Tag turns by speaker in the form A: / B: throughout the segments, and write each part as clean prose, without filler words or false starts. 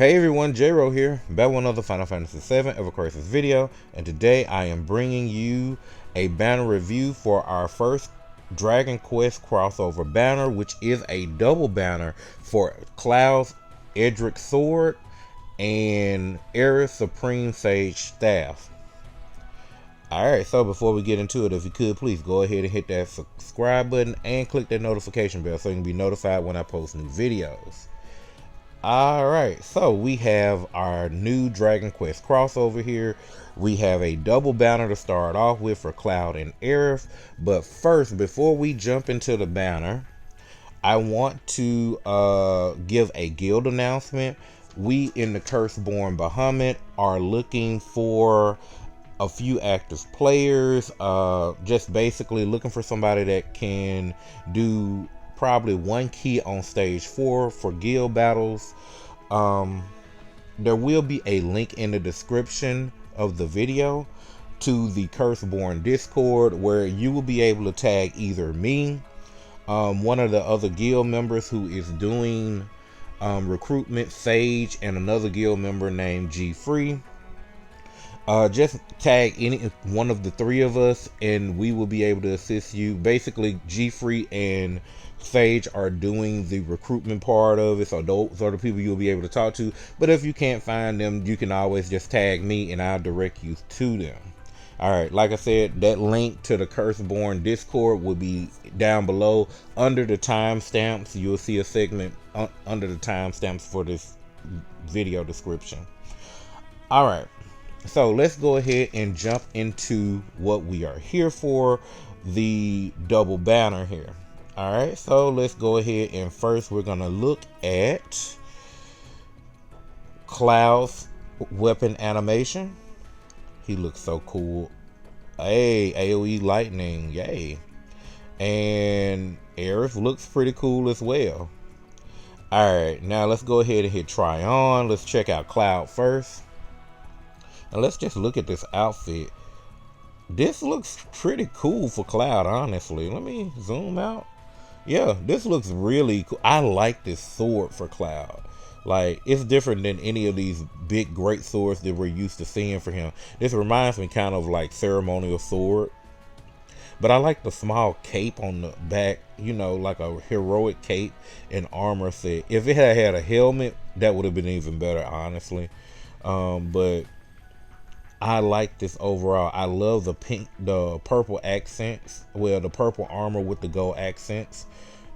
A: Hey everyone, J-Ro here, back with another Final Fantasy VII Ever Crisis video, and today I am bringing you a banner review for our first Dragon Quest crossover banner, which is a double banner for Cloud's Erdrick Sword and Aerith Supreme Sage Staff. Alright, so before we get into it, if you could please go ahead and hit that subscribe button and click that notification bell so you can be notified when I post new videos. Alright, so we have our new Dragon Quest crossover here. We have a double banner to start off with for Cloud and Aerith. But first, before we jump into the banner, I want to give a guild announcement. We in the Curseborn Bahamut are looking for a few active players. Just basically looking for somebody that can do probably one key on stage 4 for guild battles. There will be a link in the description of the video to the Curseborn Discord where you will be able to tag either me, one of the other guild members who is doing recruitment, Sage, and another guild member named G Free. Just tag any one of the three of us and we will be able to assist you. Basically, G Free and Sage are doing the recruitment part of it, so those are the people you'll be able to talk to. But if you can't find them, you can always just tag me and I'll direct you to them. Alright, like I said, that link to the Curseborn Discord will be down below under the timestamps. You'll see a segment under the timestamps for this video description. Alright, so let's go ahead and jump into what we are here for, the double banner here. Alright, so let's go ahead and first we're gonna look at Cloud's weapon animation. He looks so cool. Hey, AoE lightning, yay. And Aerith looks pretty cool as well. Alright, now let's go ahead and hit try on. Let's check out Cloud first. And let's just look at this outfit. This looks pretty cool for Cloud, honestly. Let me zoom out. Yeah, this looks really cool. I like this sword for Cloud. Like, it's different than any of these big great swords that we're used to seeing for him. This reminds me kind of like ceremonial sword. But I like the small cape on the back, you know, like a heroic cape and armor set. If it had had a helmet, that would have been even better, honestly. But I like this overall. I love the purple accents. Well, the purple armor with the gold accents.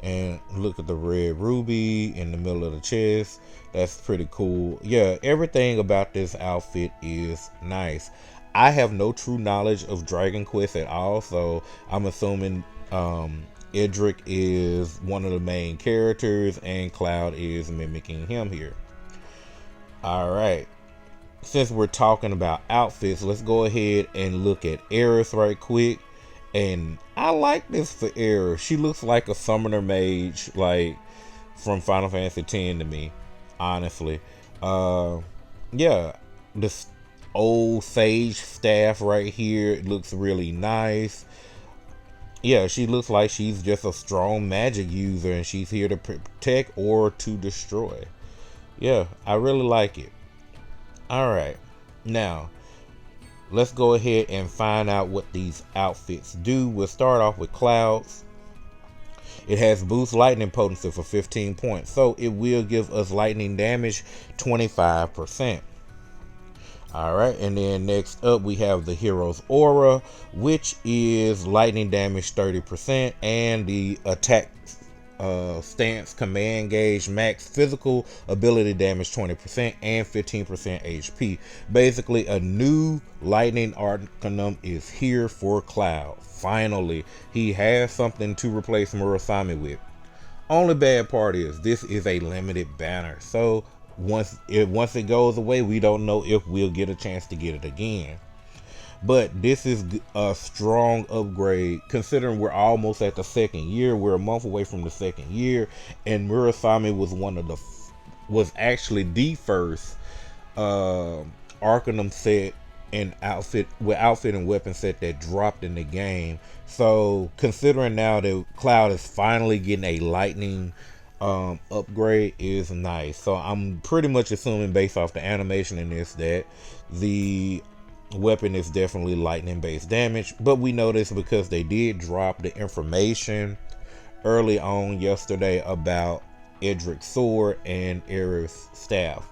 A: And look at the red ruby in the middle of the chest. That's pretty cool. Yeah, everything about this outfit is nice. I have no true knowledge of Dragon Quest at all, so I'm assuming Erdrick is one of the main characters and Cloud is mimicking him here. Alright. Since we're talking about outfits, let's go ahead and look at Aerith right quick. And I like this for Aerith. She looks like a summoner mage, like from Final Fantasy X to me, honestly. Yeah, this old sage staff right here, it looks really nice. Yeah, she looks like she's just a strong magic user and she's here to protect or to destroy. Yeah, I really like it. Alright, now let's go ahead and find out what these outfits do. We'll start off with Cloud's. It has boost lightning potency for 15 points, so it will give us lightning damage 25%. Alright, and then next up we have the hero's aura, which is lightning damage 30% and the attack stance command gauge max physical ability damage 20% and 15% HP. Basically, a new lightning arcanum is here for Cloud. Finally, he has something to replace Murasame with. Only bad part is this is a limited banner, so once it goes away, we don't know if we'll get a chance to get it again. But this is a strong upgrade considering we're almost at the second year. We're a month away from the second year, and Murasame was actually the first Arcanum set and outfit and weapon set that dropped in the game. So considering now that Cloud is finally getting a lightning upgrade is nice. So I'm pretty much assuming, based off the animation in this, that the weapon is definitely lightning based damage. But we know this because they did drop the information early on yesterday about Erdrick's sword and Aerith's staff.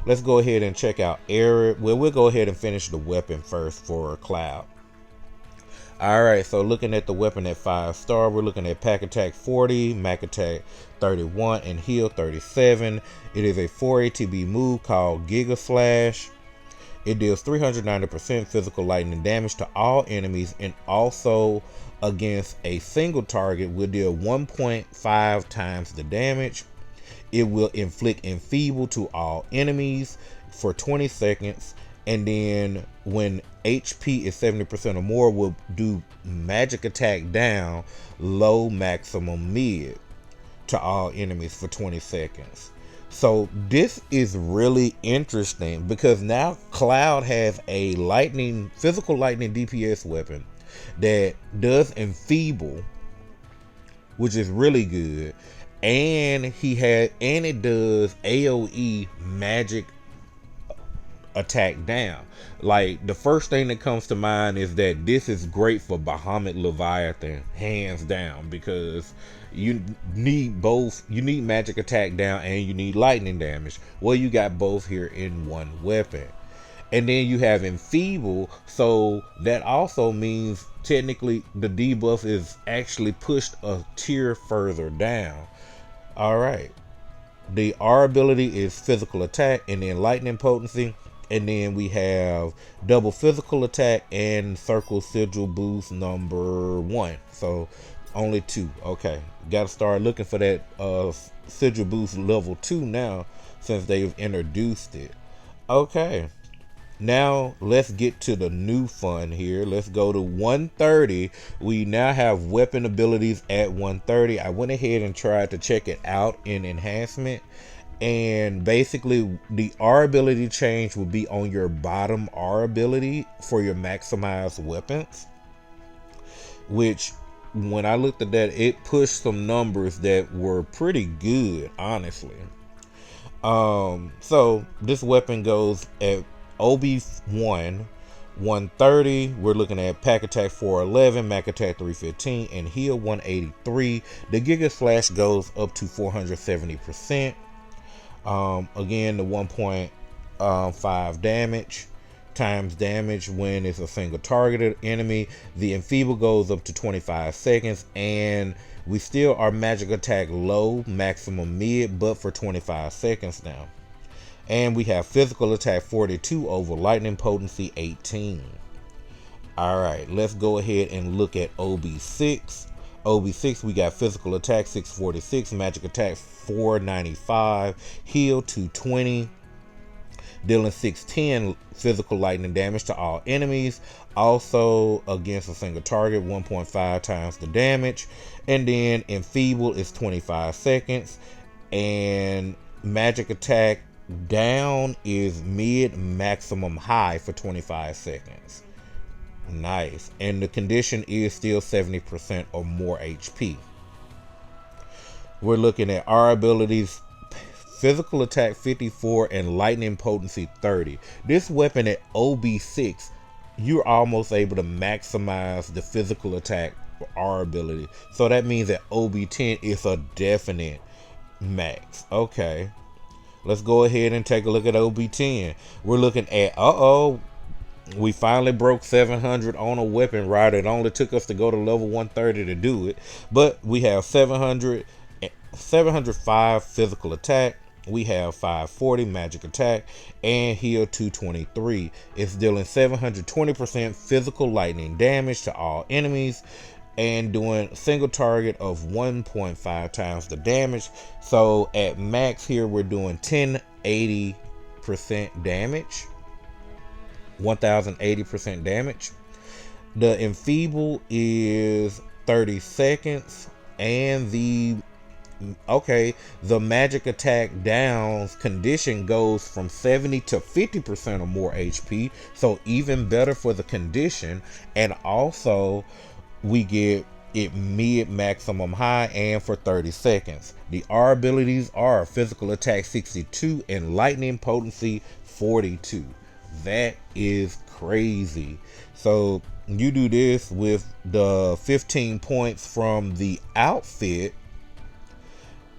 A: Let's go ahead and check out Aerith. Well, we'll go ahead and finish the weapon first for Cloud. Alright, so looking at the weapon at 5-star, we're looking at Pack Attack 40, Mac Attack 31, and Heal 37. It is a 4 ATB move called Giga Slash. It deals 390% physical lightning damage to all enemies, and also against a single target will deal 1.5 times the damage. It will inflict enfeeble to all enemies for 20 seconds. And then when HP is 70% or more, will do magic attack down, low, maximum, mid to all enemies for 20 seconds. So this is really interesting because now Cloud has a physical lightning DPS weapon that does enfeeble, which is really good. And it does AoE magic attack down. Like, the first thing that comes to mind is that this is great for Bahamut Leviathan, hands down, because you need both. You need magic attack down and you need lightning damage. Well, you got both here in one weapon. And then you have enfeeble, so that also means technically the debuff is actually pushed a tier further down. All right, the R ability is physical attack and then lightning potency. And then we have double physical attack and circle sigil boost number 1. So only 2. Okay. Got to start looking for that sigil boost level 2 now, since they've introduced it. Okay. Now let's get to the new fun here. Let's go to 130. We now have weapon abilities at 130. I went ahead and tried to check it out in enhancement. And basically the R ability change will be on your bottom R ability for your maximized weapons, which when I looked at that, it pushed some numbers that were pretty good, honestly. So this weapon goes at OB1 130. We're looking at Pack Attack 411, Mac Attack 315, and Heal 183. The Giga Slash goes up to 470%. Again, the 1.5 damage times damage when it's a single targeted enemy. The enfeeble goes up to 25 seconds, and we still are magic attack low, maximum mid, but for 25 seconds now. And we have physical attack 42 over lightning potency 18. All right, let's go ahead and look at OB6. OB6, we got physical attack 646, magic attack 495, heal 220, dealing 610 physical lightning damage to all enemies, also against a single target 1.5 times the damage. And then enfeeble is 25 seconds, and magic attack down is mid, maximum, high for 25 seconds. Nice. And the condition is still 70% or more HP. We're looking at our abilities: physical attack 54 and lightning potency 30. This weapon at OB6, you're almost able to maximize the physical attack for our ability. So that means that OB10 is a definite max. Okay, let's go ahead and take a look at OB10. We're looking at we finally broke 700 on a weapon rider. It only took us to go to level 130 to do it, but we have 705 physical attack. We have 540 magic attack and heal 223. It's dealing 720% physical lightning damage to all enemies and doing single target of 1.5 times the damage. So at max here, we're doing 1080% damage. 1080% damage. The enfeeble is 30 seconds, and the magic attack downs condition goes from 70 to 50% or more HP, so even better for the condition. And also we get it mid, maximum, high, and for 30 seconds. The R abilities are physical attack 62 and lightning potency 42. That is crazy. So you do this with the 15 points from the outfit,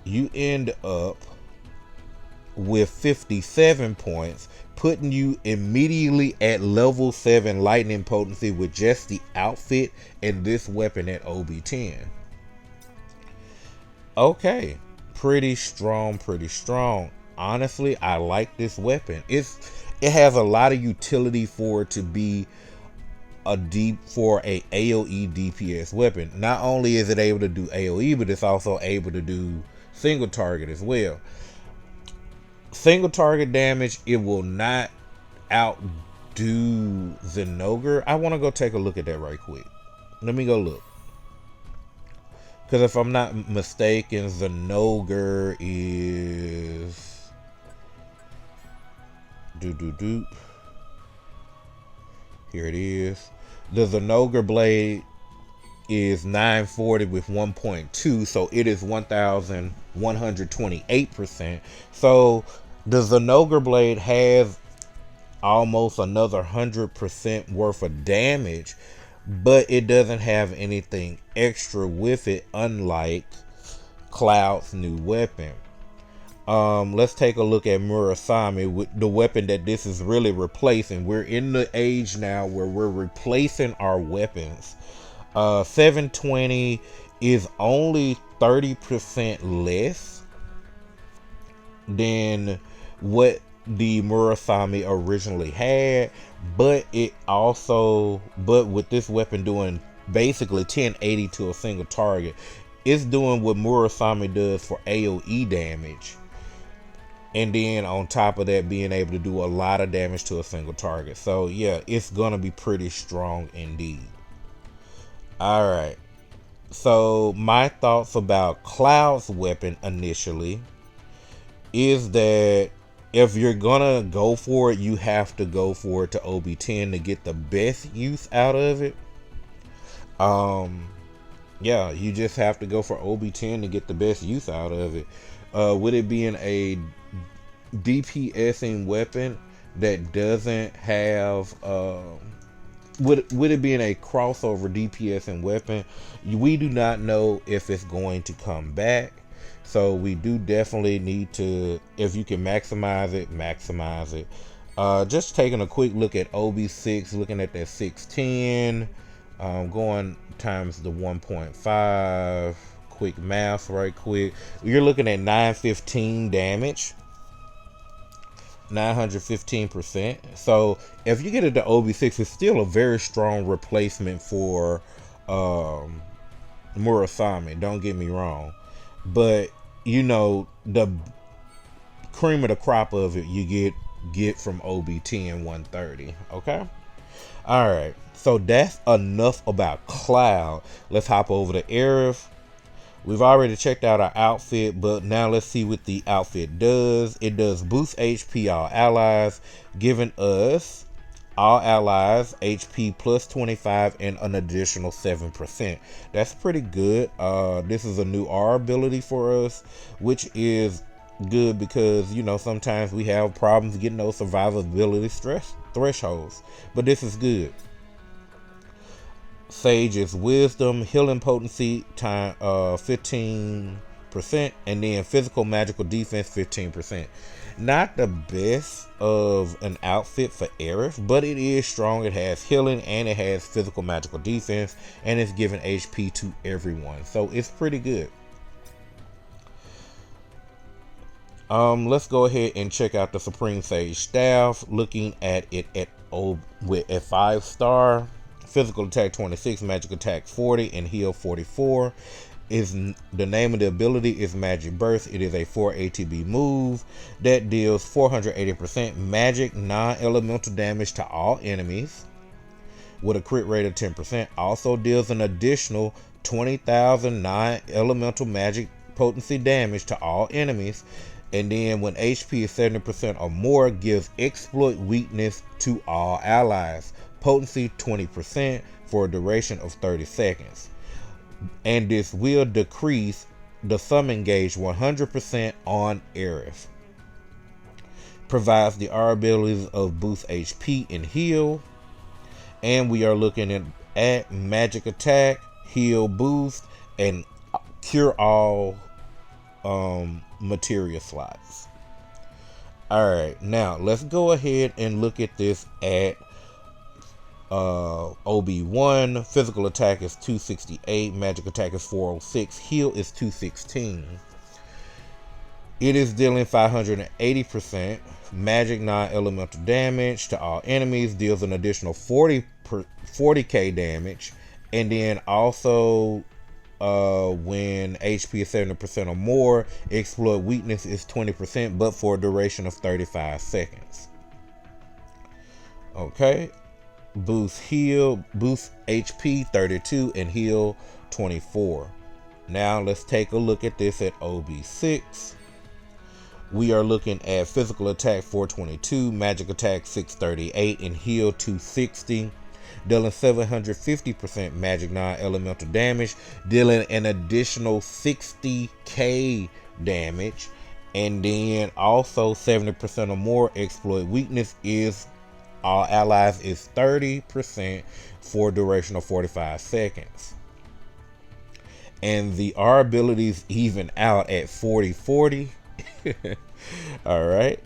A: you end up with 57 points, putting you immediately at level 7 lightning potency with just the outfit and this weapon at OB10. Okay, pretty strong, pretty strong. Honestly, I like this weapon. It has a lot of utility for it to be a AoE DPS weapon. Not only is it able to do AoE, but it's also able to do single target as well. Single target damage, it will not outdo Zenogre. I want to go take a look at that right quick. Let me go look. Because if I'm not mistaken, Zenogre is... Here it is. The Zenogre blade is 940 with 1.2, so it is 1128%. So the Zenogre blade has almost another 100% worth of damage, but it doesn't have anything extra with it, unlike Cloud's new weapon. Let's take a look at Murasame, with the weapon that this is really replacing. We're in the age now where we're replacing our weapons. 720 is only 30% less than what the Murasame originally had, but with this weapon doing basically 1080 to a single target, it's doing what Murasame does for AoE damage, and then on top of that being able to do a lot of damage to a single target. So yeah, it's gonna be pretty strong indeed. All right, so my thoughts about Cloud's weapon initially is that if you're gonna go for it, you have to go for it to OB10 to get the best use out of it. Yeah, you just have to go for OB10 to get the best use out of it. With it being a DPSing weapon that doesn't have with it being a crossover DPSing weapon, we do not know if it's going to come back. So we do definitely need to, if you can maximize it, maximize it. Just taking a quick look at OB6, looking at that 610, going times the 1.5, quick math right quick. You're looking at 915 damage. 915%. So if you get it to OB6, it's still a very strong replacement for Murasame, don't get me wrong, but you know, the cream of the crop of it you get from OB10 130. Okay, all right, so that's enough about Cloud. Let's hop over to Aerith. We've already checked out our outfit, but now let's see what the outfit does. It does boost HP all allies, giving us all allies HP plus 25 and an additional 7%. That's pretty good. This is a new R ability for us, which is good because, you know, sometimes we have problems getting those survivability stress thresholds, but this is good. Sage is wisdom, healing potency time 15%, and then physical magical defense 15%. Not the best of an outfit for Aerith, but it is strong. It has healing and it has physical magical defense, and it's giving HP to everyone, so it's pretty good. Let's go ahead and check out the Supreme Sage staff. Looking at it with a 5-star. Physical attack 26, magic attack 40, and heal 44. Is the name of the ability is Magic Burst. It is a 4 ATB move that deals 480% magic non-elemental damage to all enemies with a crit rate of 10%. Also deals an additional 20,000 non-elemental magic potency damage to all enemies. And then when HP is 70% or more, gives exploit weakness to all allies. Potency 20% for a duration of 30 seconds. and this will decrease the summon gauge 100% on Aerith. Provides the R abilities of boost HP and heal. And we are looking at magic attack, heal boost, and cure all materia slots. Alright, now let's go ahead and look at this at OB1. Physical attack is 268, magic attack is 406, heal is 216. It is dealing 580% magic non-elemental damage to all enemies, deals an additional 40k damage, and then also when HP is 70% or more, exploit weakness is 20%, but for a duration of 35 seconds. Okay, boost HP 32 and heal 24. Now let's take a look at this at OB6. We are looking at physical attack 422, magic attack 638, and heal 260. Dealing 750% magic non-elemental damage, dealing an additional 60k damage, and then also 70% or more exploit weakness is all allies is 30% for a duration of 45 seconds. And the R abilities even out at 40-40. All right.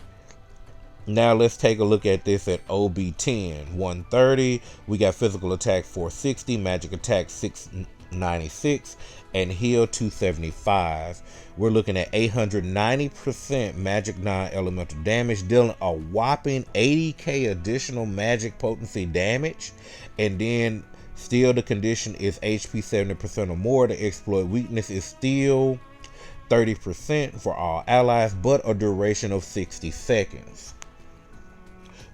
A: Now let's take a look at this at OB10. 130. We got physical attack 460, magic attack 696, and heal 275. We're looking at 890% magic non-elemental damage, dealing a whopping 80k additional magic potency damage, and then still the condition is HP 70% or more. The exploit weakness is still 30% for all allies, but a duration of 60 seconds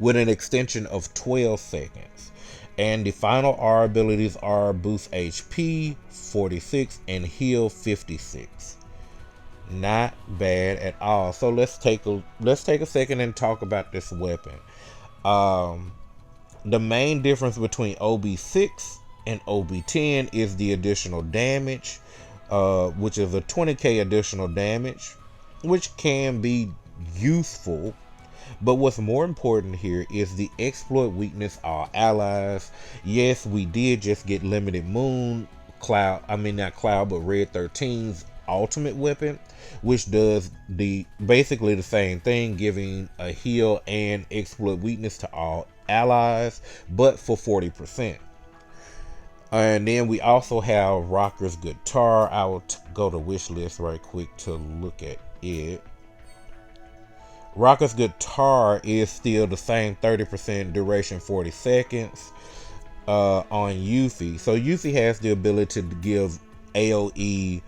A: with an extension of 12 seconds. And the final R abilities are boost HP 46 and heal 56. Not bad at all. So let's take a second and talk about this weapon. The main difference between OB6 and OB10 is the additional damage, which is a 20k additional damage, which can be useful. But what's more important here is the exploit weakness all allies. Yes, we did just get limited moon cloud, not cloud, but red 13's ultimate weapon, which does basically the same thing, giving a heal and exploit weakness to all allies, but for 40%. And then we also have Rocker's Guitar. I will go to wish list right quick to look at it. Rocker's Guitar is still the same 30% duration, 40 seconds on Yuffie. So Yuffie has the ability to give AoE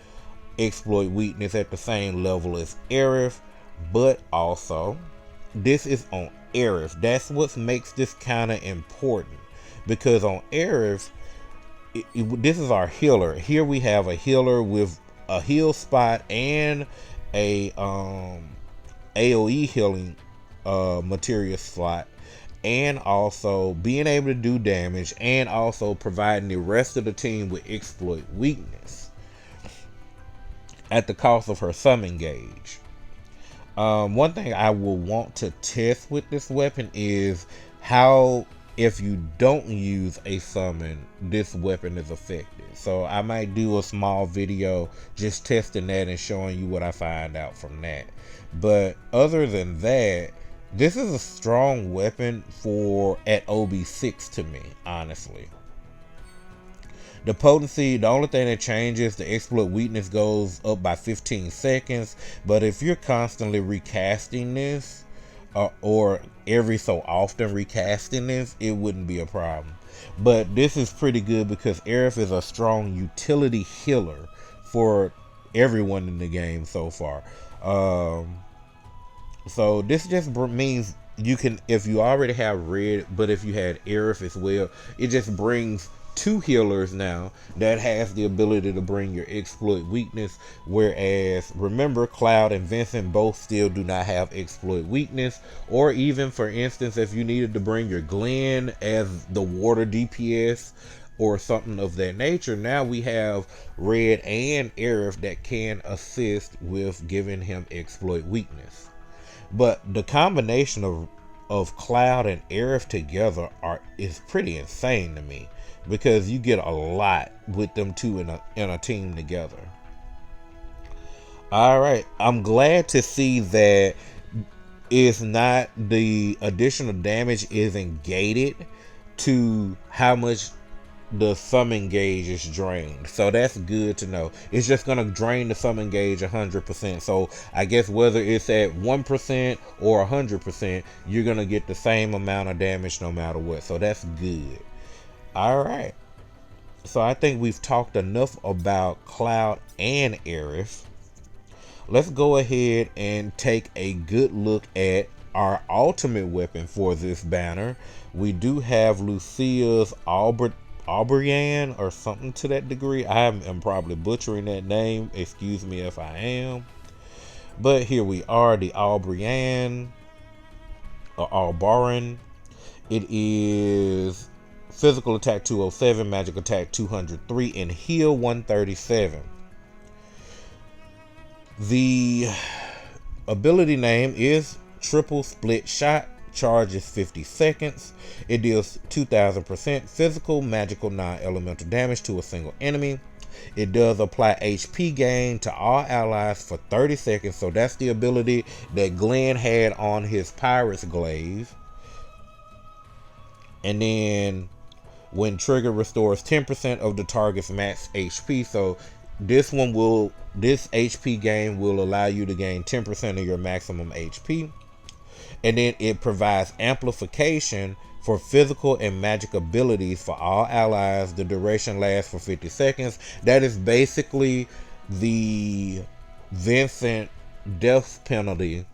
A: exploit weakness at the same level as Aerith, but also this is on Aerith. That's what makes this kind of important, because on Aerith, this is our healer. Here we have a healer with a heal spot and a AoE healing materia slot, and also being able to do damage, and also providing the rest of the team with exploit weakness at the cost of her summon gauge. One thing I will want to test with this weapon is how, if you don't use a summon, this weapon is effective. So I might do a small video just testing that and showing you what I find out from that. But other than that, this is a strong weapon for at OB6 to me, honestly. The potency, the only thing that changes, the exploit weakness goes up by 15 seconds. But if you're constantly recasting this, or every so often recasting this, it wouldn't be a problem. But this is pretty good because Aerith is a strong utility healer for everyone in the game so far. So this just means you can, if you already have red, but if you had Aerith as well, it just brings two healers now that has the ability to bring your exploit weakness, whereas remember, Cloud and Vincent both still do not have exploit weakness. Or even, for instance, if you needed to bring your Glenn as the water DPS, or something of that nature, now we have Red and Aerith that can assist with giving him exploit weakness. But the combination of Cloud and Aerith together is pretty insane to me, because you get a lot with them two in a team together. All right, I'm glad to see that it's not, the additional damage isn't gated to how much the summon gauge is drained. So that's good to know. It's just gonna drain the summon gauge 100%. So I guess whether it's at 1% or 100%, you're gonna get the same amount of damage no matter what. So that's good. All right. So I think we've talked enough about Cloud and Aerith. Let's go ahead and take a good look at our ultimate weapon for this banner. We do have Lucia's Aldebaran or something to that degree. I am probably butchering that name. Excuse me if I am. But here we are, the Aldebaran or Aldebaran. It is physical attack 207, magic attack 203, and heal 137. The ability name is Triple Split Shot. Charges 50 seconds. It deals 2000% physical, magical, non-elemental damage to a single enemy. It does apply HP gain to all allies for 30 seconds. So that's the ability that Glenn had on his Pirate's Glaive. And then when trigger, restores 10% of the target's max HP. So this HP gain will allow you to gain 10% of your maximum HP. And then it provides amplification for physical and magic abilities for all allies. The duration lasts for 50 seconds. That is basically the Vincent death penalty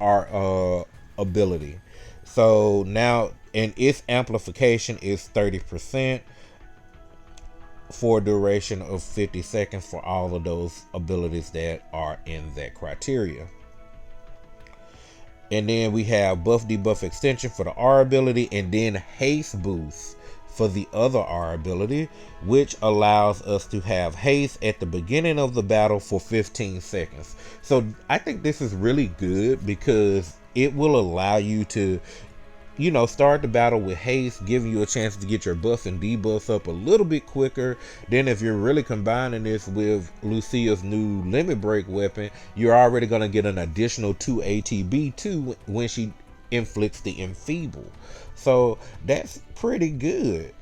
A: ability. So now, and its amplification is 30% for a duration of 50 seconds for all of those abilities that are in that criteria. And then we have buff debuff extension for the R ability, and then haste boost for the other R ability, which allows us to have haste at the beginning of the battle for 15 seconds. So I think this is really good because it will allow you to, start the battle with haste, giving you a chance to get your buffs and debuffs up a little bit quicker. Then if you're really combining this with Lucia's new limit break weapon, you're already going to get an additional 2 ATB too when she inflicts the enfeeble. So that's pretty good.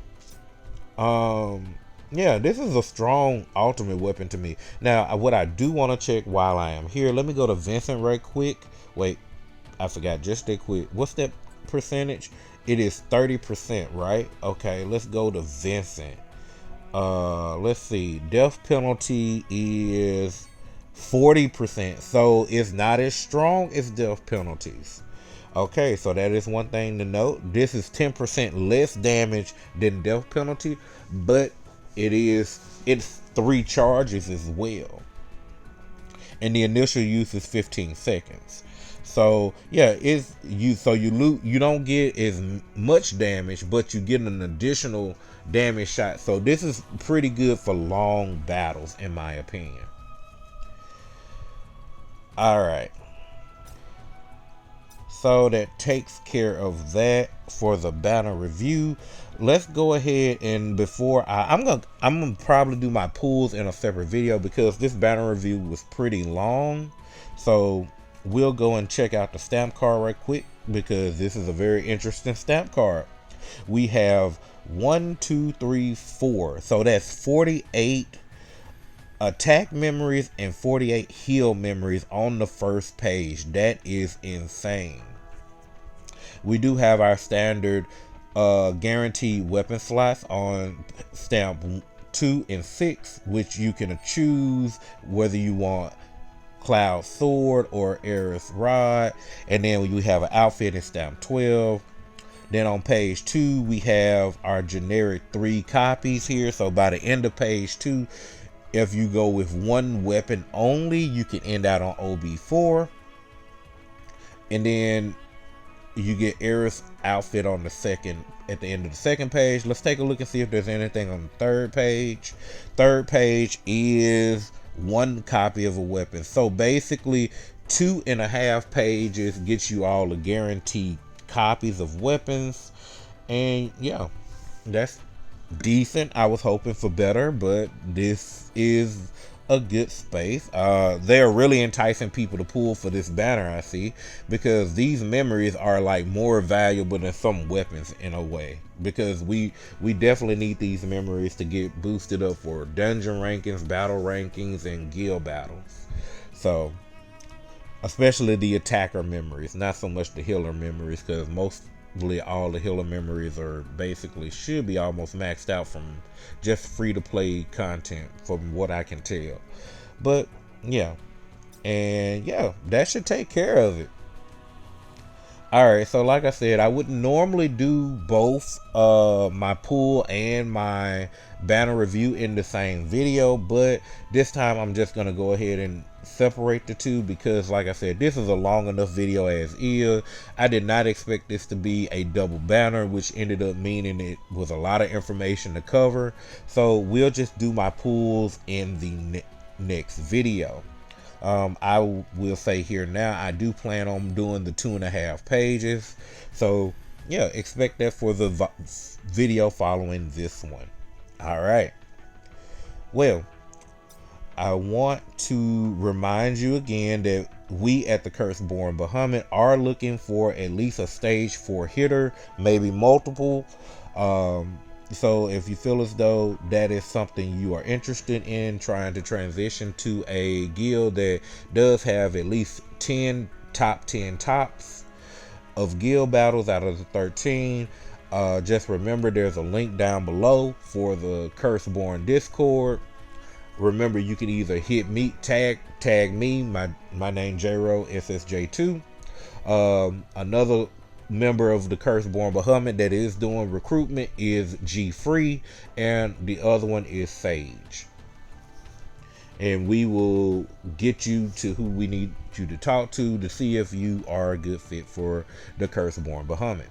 A: Yeah, this is a strong ultimate weapon to me. Now, what I do want to check while I am here, let me go to Vincent right quick. Wait, I forgot just that quick. What's that percentage? It is 30%, right? Okay, let's go to Vincent. Let's see, death penalty is 40%, so it's not as strong as death penalties. Okay, so that is one thing to note. This is 10% less damage than death penalty, but it's 3 charges as well, and the initial use is 15 seconds. So yeah, you don't get as much damage, but you get an additional damage shot. So this is pretty good for long battles, in my opinion. All right. So that takes care of that for the banner review. Let's go ahead and I'm gonna probably do my pulls in a separate video because this banner review was pretty long. So we'll go and check out the stamp card right quick because this is a very interesting stamp card. We have 1, 2, 3, 4. So that's 48 attack memories and 48 heal memories on the first page. That is insane. We do have our standard guaranteed weapon slots on stamp 2 and 6, which you can choose whether you want Cloud Sword or Aerith Rod. And then we have an outfit in stamp 12. Then on page 2 we have our generic 3 copies here. So by the end of page 2, if you go with one weapon only, you can end out on OB4. And then you get Aerith's outfit on the second, at the end of the second page. Let's take a look and see if there's anything on the third page. Third page is one copy of a weapon. So basically 2.5 pages gets you all the guaranteed copies of weapons. And yeah, that's decent. I was hoping for better, but this is a good space. They're really enticing people to pull for this banner, I see, because these memories are like more valuable than some weapons in a way, because we definitely need these memories to get boosted up for dungeon rankings, battle rankings, and guild battles. So especially the attacker memories, not so much the healer memories, because mostly all the healer memories are basically should be almost maxed out from just free to play content from what I can tell. But yeah, and yeah, that should take care of it. Alright, so like I said, I wouldn't normally do both my pool and my banner review in the same video, but this time I'm just going to go ahead and separate the two, because like I said, this is a long enough video as is. I did not expect this to be a double banner, which ended up meaning it was a lot of information to cover. So we'll just do my pools in the next video. I will say here now, I do plan on doing the 2.5 pages. So yeah, expect that for the video following this one. All right. Well, I want to remind you again that we at the Curseborn Bahamut are looking for at least a stage 4 hitter, maybe multiple. So if you feel as though that is something you are interested in, trying to transition to a guild that does have at least 10 top 10 tops of guild battles out of the 13, just remember there's a link down below for the Curseborn Discord. Remember, you can either hit me, tag me, my name J-Ro SSJ2. Another member of the Curseborn Bahamut that is doing recruitment is G Free, and the other one is Sage. And we will get you to who we need you to talk to see if you are a good fit for the Curseborn Bahamut.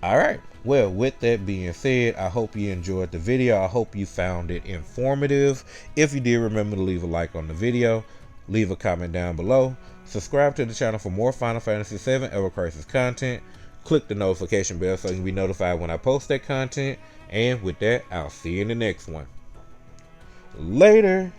A: Alright, well, with that being said, I hope you enjoyed the video. I hope you found it informative. If you did, remember to leave a like on the video, leave a comment down below, subscribe to the channel for more Final Fantasy VII Ever Crisis content, click the notification bell so you can be notified when I post that content, and with that, I'll see you in the next one. Later!